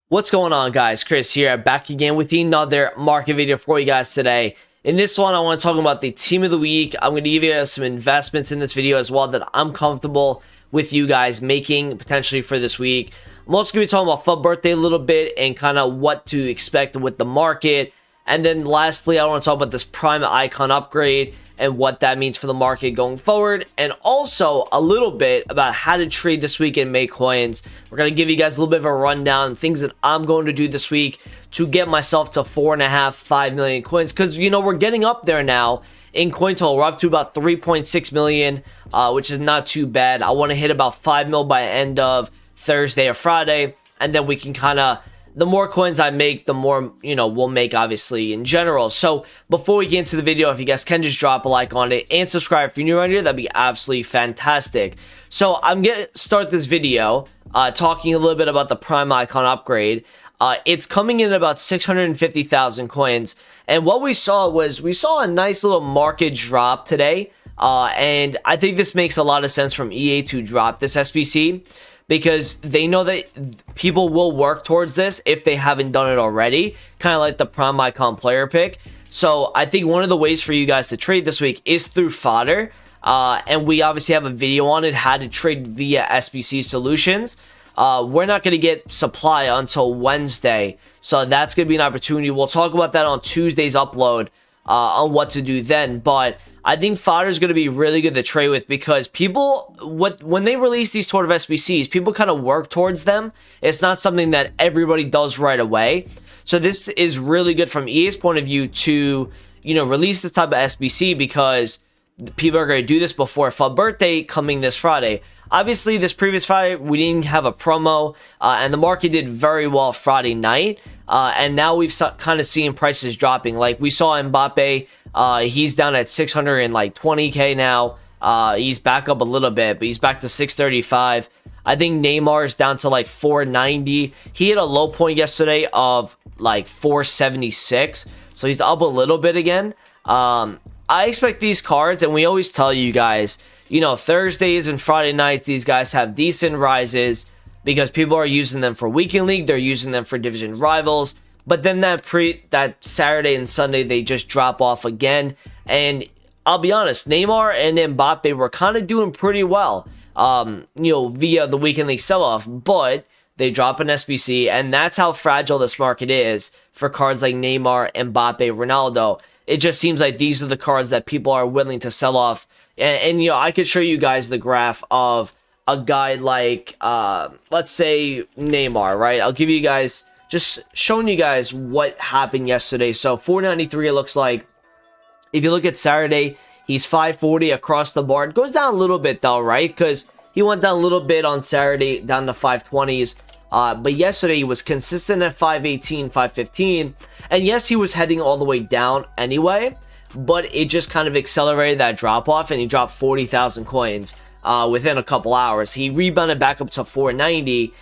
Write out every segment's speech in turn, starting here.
What's going on, guys? Chris here, back again with another market video for you guys today. In this one, I want to talk about the team of the week. I'm going to give you guys some investments in this video as well that I'm comfortable with you guys making potentially for this week. I'm also going to be talking about FUT birthday a little bit and kind of what to expect with the market. And then lastly, I want to talk about this prime icon upgrade and what that means for the market going forward, and also a little bit about how to trade this week and make coins. We're going to give you guys a little bit of a rundown, things that I'm going to do this week to get myself to 4.5-5 million coins, because you know we're getting up there now in coin total. We're up to about 3.6 million, which is not too bad. I want to hit about 5 mil by end of Thursday or Friday, and then we can kind of, the more coins I make, the more, we'll make, obviously, in general. So before we get into the video, if you guys can just drop a like on it and subscribe if you're new around here, that'd be absolutely fantastic. So I'm going to start this video talking a little bit about the prime icon upgrade. It's coming in at about 650,000 coins. And what we saw was, we saw a nice little market drop today. And I think this makes a lot of sense from EA to drop this SBC, because they know that people will work towards this if they haven't done it already, kind of like the prime icon player pick. So I think one of the ways for you guys to trade this week is through fodder, and we obviously have a video on it, how to trade via SBC solutions. We're not going to get supply until Wednesday, so that's going to be an opportunity. We'll talk about that on Tuesday's upload on what to do then, but I think fodder is going to be really good to trade with, because people, when they release these sort of SBCs, people kind of work towards them. It's not something that everybody does right away. So this is really good from EA's point of view to, release this type of SBC, because people are going to do this before FUT birthday coming this Friday. Obviously, this previous Friday, we didn't have a promo, and the market did very well Friday night. And now we've kind of seen prices dropping. Like we saw Mbappe, he's down at 620k now. He's back up a little bit, but he's back to 635. I think Neymar is down to like 490. He hit a low point yesterday of like 476, so he's up a little bit again. I expect these cards, and we always tell you guys, Thursdays and Friday nights, these guys have decent rises, because people are using them for weekend league, they're using them for division rivals. But then that Saturday and Sunday, they just drop off again. And I'll be honest, Neymar and Mbappe were kind of doing pretty well, via the weekend league sell-off. But they drop an SBC, and that's how fragile this market is for cards like Neymar, Mbappe, Ronaldo. It just seems like these are the cards that people are willing to sell off. And I could show you guys the graph of a guy like, let's say Neymar, right? I'll give you guys, just showing you guys what happened yesterday. So 493, it looks like. If you look at Saturday, he's 540 across the board. Goes down a little bit though, right? Because he went down a little bit on Saturday, down to 520s. But yesterday he was consistent at 518, 515. And yes, he was heading all the way down anyway, but it just kind of accelerated that drop off, and he dropped 40,000 coins within a couple hours. He rebounded back up to 490.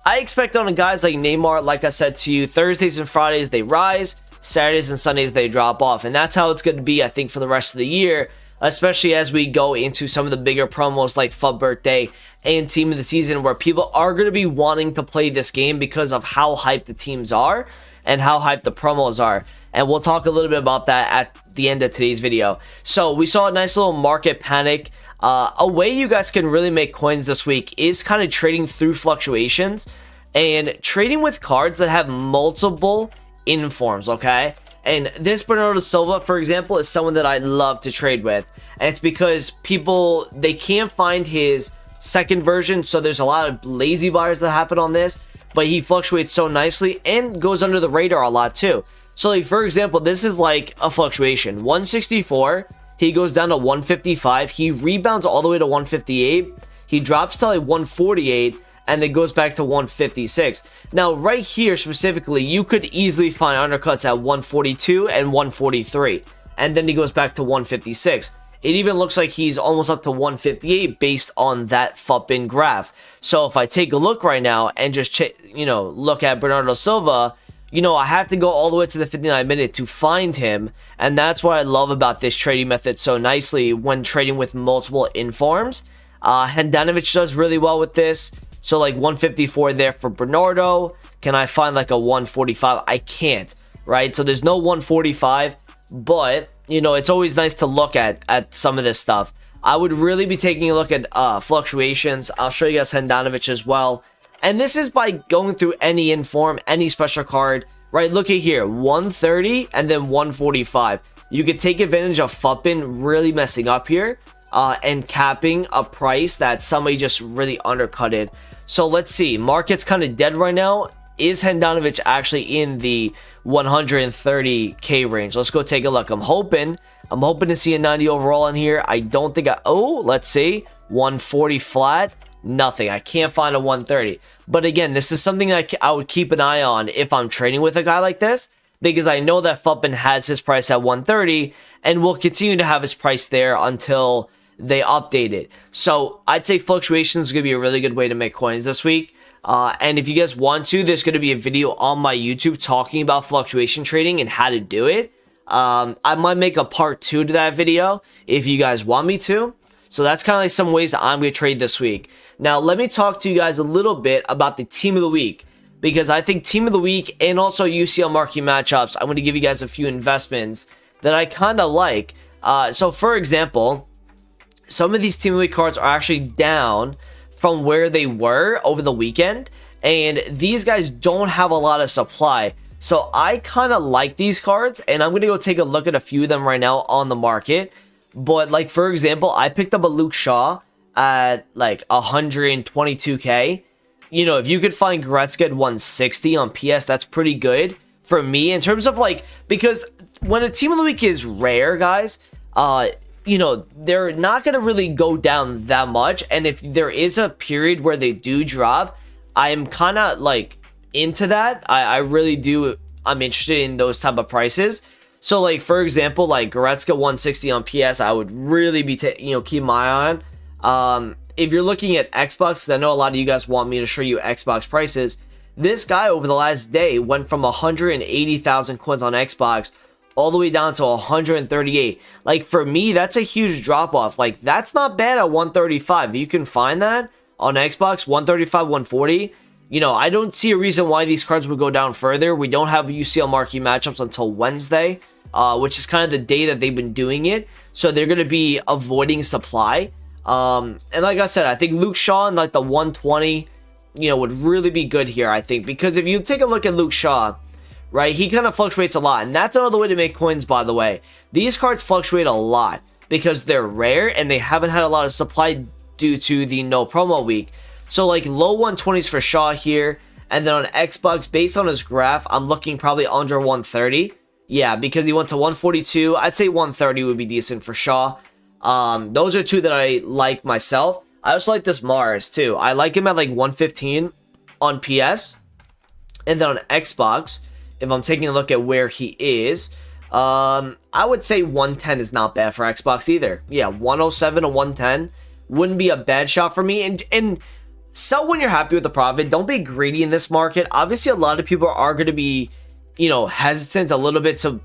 I expect on guys like Neymar, like I said to you, Thursdays and Fridays they rise, Saturdays and Sundays they drop off, and that's how it's going to be, I think, for the rest of the year, especially as we go into some of the bigger promos like FUT birthday and team of the season, where people are going to be wanting to play this game because of how hyped the teams are and how hyped the promos are. And we'll talk a little bit about that at the end of today's video. So we saw a nice little market panic. A way you guys can really make coins this week is kind of trading through fluctuations and trading with cards that have multiple informs, okay? And this Bernardo Silva, for example, is someone that I love to trade with. And it's because people, they can't find his second version, so there's a lot of lazy buyers that happen on this, but he fluctuates so nicely and goes under the radar a lot too. So like, for example, this is like a fluctuation. 164, he goes down to 155, he rebounds all the way to 158, he drops to like 148, and then goes back to 156. Now right here specifically, you could easily find undercuts at 142 and 143, and then he goes back to 156. It even looks like he's almost up to 158 based on that FUTBin graph. So if I take a look right now and just look at Bernardo Silva, I have to go all the way to the 59 minute to find him. And that's what I love about this trading method so nicely when trading with multiple informs. Hendanovich does really well with this. So like 154 there for Bernardo. can I find like a 145? I can't, right? So there's no 145, but you know, it's always nice to look at some of this stuff. I would really be taking a look at fluctuations. I'll show you guys Hendanovich as well. And this is by going through any inform, any special card, right? Look at here, 130 and then 145. You could take advantage of Fuppin really messing up here and capping a price that somebody just really undercutted. So let's see, market's kind of dead right now. Is Hendanovich actually in the 130k range? Let's go take a look. I'm hoping to see a 90 overall in here. I don't think let's see, 140 flat. Nothing. I can't find a 130. But again, this is something that I would keep an eye on if I'm trading with a guy like this, because I know that Fuppin has his price at 130 and will continue to have his price there until they update it. So I'd say fluctuations is going to be a really good way to make coins this week. And if you guys want to, there's going to be a video on my YouTube talking about fluctuation trading and how to do it. I might make a part 2 to that video if you guys want me to. So that's kind of like some ways I'm going to trade this week. Now, let me talk to you guys a little bit about the team of the week, because I think team of the week and also UCL marquee matchups, I'm going to give you guys a few investments that I kind of like. So for example, some of these team of the week cards are actually down from where they were over the weekend, and these guys don't have a lot of supply. So I kind of like these cards, and I'm going to go take a look at a few of them right now on the market. But like, for example, I picked up a Luke Shaw at like 122k. You know, if you could find Gretzky at 160 on PS, that's pretty good for me in terms of like, because when a team of the week is rare, guys, you know, they're not going to really go down that much. And if there is a period where they do drop, I'm kind of like into that. I really do. I'm interested in those type of prices. So like, for example, like Gretzky 160 on PS, I would really be, keep my eye on. If you're looking at Xbox, 'cause I know a lot of you guys want me to show you Xbox prices. This guy over the last day went from 180,000 coins on Xbox all the way down to 138. Like, for me, that's a huge drop off. Like, that's not bad at 135. You can find that on Xbox, 135, 140. You know, I don't see a reason why these cards would go down further. We don't have UCL marquee matchups until Wednesday, which is kind of the day that they've been doing it. So they're going to be avoiding supply. And like I said, I think Luke Shaw and like the 120, would really be good here, I think. Because if you take a look at Luke Shaw, right, he kind of fluctuates a lot. And that's another way to make coins, by the way. These cards fluctuate a lot because they're rare and they haven't had a lot of supply due to the no promo week. So like low 120s for Shaw here. And then on Xbox, based on his graph, I'm looking probably under 130. Yeah, because he went to 142. I'd say 130 would be decent for Shaw. Those are two that I like myself. I also like this Mars too. I like him at like 115 on PS. And then on Xbox, if I'm taking a look at where he is, I would say 110 is not bad for Xbox either. Yeah, 107 to 110 wouldn't be a bad shot for me. And sell when you're happy with the profit. Don't be greedy in this market. Obviously, a lot of people are going to be, hesitant a little bit to,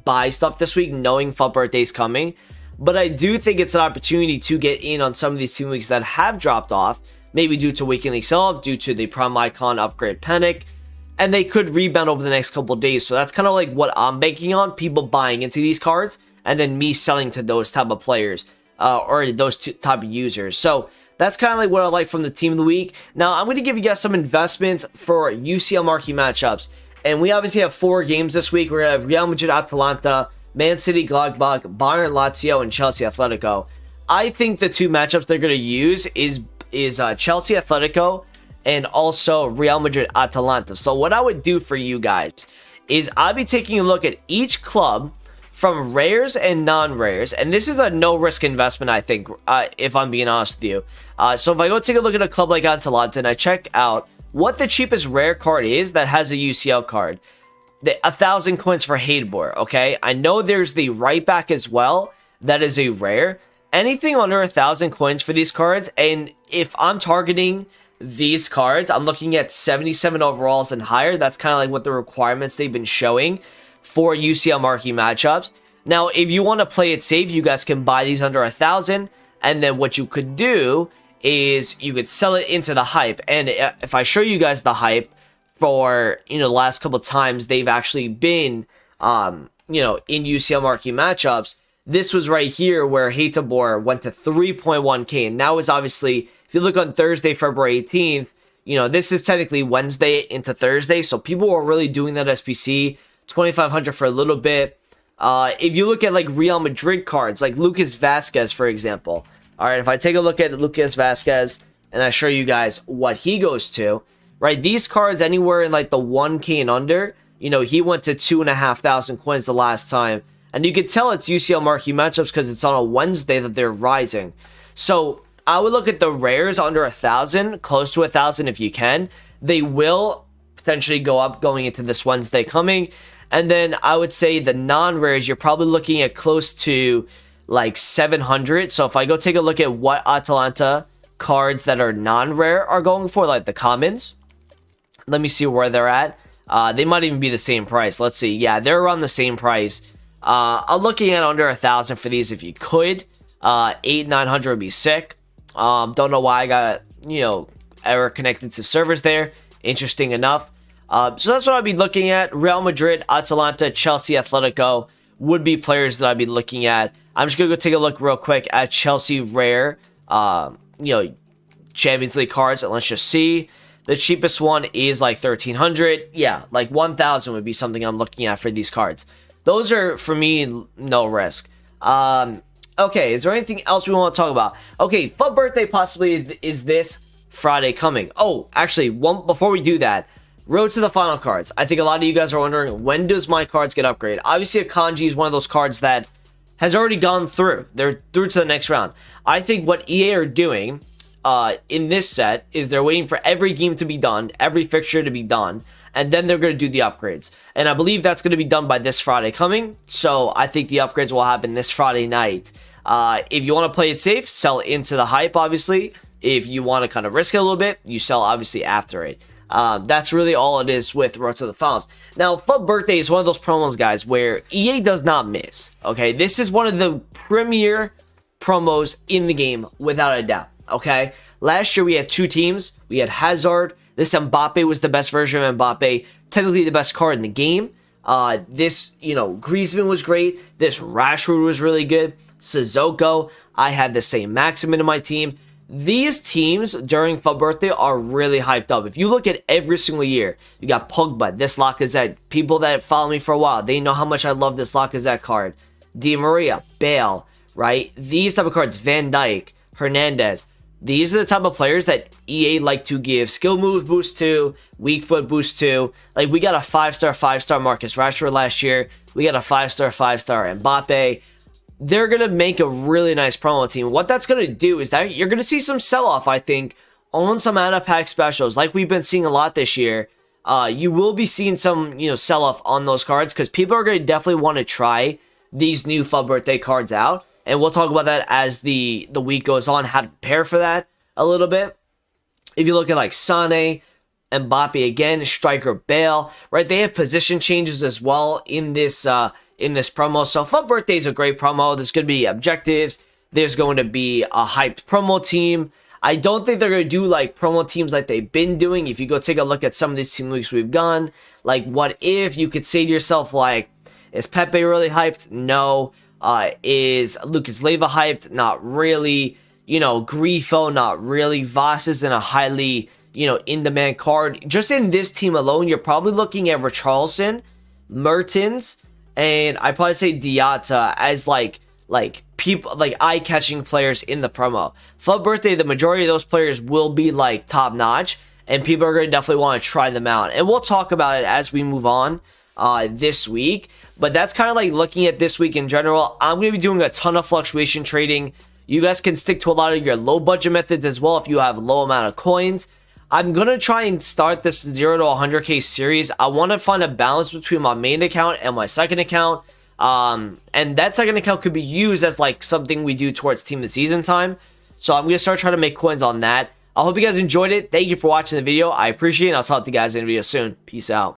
buy stuff this week, knowing Fup Birthday's coming. But I do think it's an opportunity to get in on some of these team weeks that have dropped off, maybe due to Weekend League sell-off, due to the Prime Icon upgrade panic, and they could rebound over the next couple of days. So that's kind of like what I'm banking on, people buying into these cards, and then me selling to those type of players, or those type of users. So that's kind of like what I like from the team of the week. Now, I'm going to give you guys some investments for UCL marquee matchups. And we obviously have 4 games this week. We're going to have Real Madrid Atalanta, Man City Gladbach, Bayern Lazio, and Chelsea Atletico. I think the 2 matchups they're going to use is Chelsea Atletico and also Real Madrid Atalanta. So what I would do for you guys is I'd be taking a look at each club from rares and non-rares. And this is a no-risk investment, I think, if I'm being honest with you. So if I go take a look at a club like Atalanta and I check out what the cheapest rare card is that has a UCL card, 1,000 coins for Hadebor, okay? I know there's the right back as well. That is a rare. Anything under 1,000 coins for these cards, and if I'm targeting these cards, I'm looking at 77 overalls and higher. That's kind of like what the requirements they've been showing for UCL marquee matchups. Now, if you want to play it safe, you guys can buy these under 1,000, and then what you could do is you could sell it into the hype. And if I show you guys the hype for, you know, the last couple times they've actually been, you know, in UCL marquee matchups. This was right here where Hatabor went to 3.1K, and that was obviously, if you look on Thursday, February 18th, you know, this is technically Wednesday into Thursday, so people were really doing that SPC, 2,500 for a little bit. If you look at like Real Madrid cards, like Lucas Vasquez, for example. All right, if I take a look at Lucas Vasquez and I show you guys what he goes to, right? These cards anywhere in like the 1K and under, you know, he went to 2,500 coins the last time. And you can tell it's UCL marquee matchups because it's on a Wednesday that they're rising. So I would look at the rares under 1,000, close to 1,000 if you can. They will potentially go up going into this Wednesday coming. And then I would say the non-rares, you're probably looking at close to like 700. So if I go take a look at what Atalanta cards that are non-rare are going for, like the commons, let me see where they're at. They might even be the same price. Let's see. Yeah, they're around the same price. I'm looking at under 1,000 for these if you could. 800-900 would be sick. Don't know why I got, you know, error connected to servers there. Interesting enough. So that's what I'd be looking at. Real Madrid, Atalanta, Chelsea, Atletico would be players that I'd be looking at. I'm just going to go take a look real quick at Chelsea rare, you know, Champions League cards. And let's just see. The cheapest one is like 1,300. Yeah, like 1,000 would be something I'm looking at for these cards. Those are, for me, no risk. Okay, is there anything else we want to talk about? Okay, FUT birthday possibly is this Friday coming. Oh, actually, before we do that, road to the final cards. I think a lot of you guys are wondering, when does my cards get upgraded? Obviously, Akanji is one of those cards that has already gone through. They're through to the next round. I think what EA are doing in this set is they're waiting for every game to be done, every fixture to be done, and then they're going to do the upgrades. And I believe that's going to be done by this Friday coming. So I think the upgrades will happen this Friday night. If you want to play it safe, sell into the hype, obviously. If you want to kind of risk it a little bit, you sell, obviously, after it. That's really all it is with Road to the Finals. Now, FUT Birthday is one of those promos, guys, where EA does not miss. Okay, this is one of the premier promos in the game, without a doubt. Okay, last year we had two teams. We had Hazard. This Mbappe was the best version of Mbappe, technically the best card in the game. This, you know, Griezmann was great. This Rashford was really good. Sissoko, I had the same Maximin in my team. These teams during FUT Birthday are really hyped up. If you look at every single year, you got Pogba, this Lacazette. People that follow me for a while, they know how much I love this Lacazette card. Di Maria, Bale, right? These type of cards, Van Dijk, Hernandez. These are the type of players that EA like to give skill move boost to, weak foot boost to. Like, we got a 5-star Marcus Rashford last year. We got a 5-star Mbappe. They're going to make a really nice promo team. What that's going to do is that you're going to see some sell-off, I think, on some out-of-pack specials. Like we've been seeing a lot this year. You will be seeing some, you know, sell-off on those cards because people are going to definitely want to try these new FUT Birthday cards out. And we'll talk about that as the week goes on, how to prepare for that a little bit. If you look at like Sane, Mbappe again, striker Bale, right? They have position changes as well in this promo. So FUT Birthday is a great promo. There's going to be objectives. There's going to be a hyped promo team. I don't think they're going to do like promo teams like they've been doing. If you go take a look at some of these team weeks we've gone, like what if you could say to yourself, like, is Pepe really hyped? No. Is Lucas Leiva hyped? Not really. You know, Grifo, not really. Voss isn't a highly, you know, in-demand card. Just in this team alone, you're probably looking at Richarlison, Mertens, and I'd probably say Diatta as like people, like eye-catching players in the promo. FUT Birthday, the majority of those players will be like top-notch, and people are going to definitely want to try them out. And we'll talk about it as we move on this week. But that's kind of like looking at this week in general. I'm going to be doing a ton of fluctuation trading. You guys can stick to a lot of your low budget methods as well if you have low amount of coins. I'm going to try and start this 0 to 100k series. I want to find a balance between my main account and my second account. And that second account could be used as like something we do towards team of the season time. So I'm going to start trying to make coins on that. I hope you guys enjoyed it. Thank you for watching the video. I appreciate it. I'll talk to you guys in a video soon. Peace out.